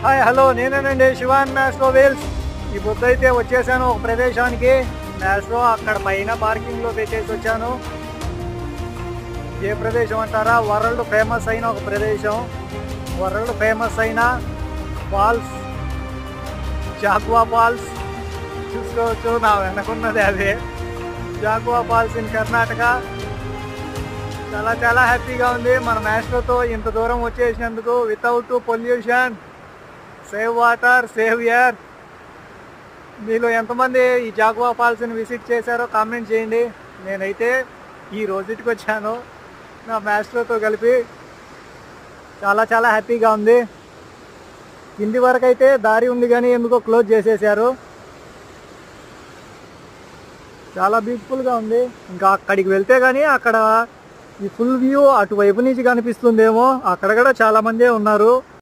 Hi hello నేనేనండి Shivan Maestro Wales. ఈ పొద్దుైతే వచ్చేసాను ఒక ప్రదేశానికి. మ్యాస్ట్రో అక్కడ పైన పార్కింగ్లో పెట్టేసి వచ్చాను. ఏ ప్రదేశం అంటారా? వరల్డ్ ఫేమస్ అయిన ఒక ప్రదేశం. వరల్డ్ ఫేమస్ అయిన ఫాల్స్, జాగ్వా ఫాల్స్ చూసుకోవచ్చు. నా వెనకున్నది అదే జాగ్వా ఫాల్స్ ఇన్ కర్ణాటక. చాలా చాలా హ్యాపీగా ఉంది మన మ్యాస్ట్రోతో ఇంత దూరం వచ్చేసినందుకు. Without pollution, save water, save air. మీలో ఎంతమంది ఈ జాగ్వా ఫాల్స్ని విజిట్ చేశారో కామెంట్ చేయండి. నేనైతే ఈ రోజుకి వచ్చాను నా మ్యాస్ట్రోతో కలిపి. చాలా చాలా హ్యాపీగా ఉంది. కింది వరకు అయితే దారి ఉంది కానీ ఎందుకో క్లోజ్ చేసేసారు. చాలా బ్యూటిఫుల్గా ఉంది. ఇంకా అక్కడికి వెళ్తే కానీ అక్కడ ఈ ఫుల్ వ్యూ అటువైపు నుంచి కనిపిస్తుందేమో. అక్కడ కూడా చాలామందే ఉన్నారు.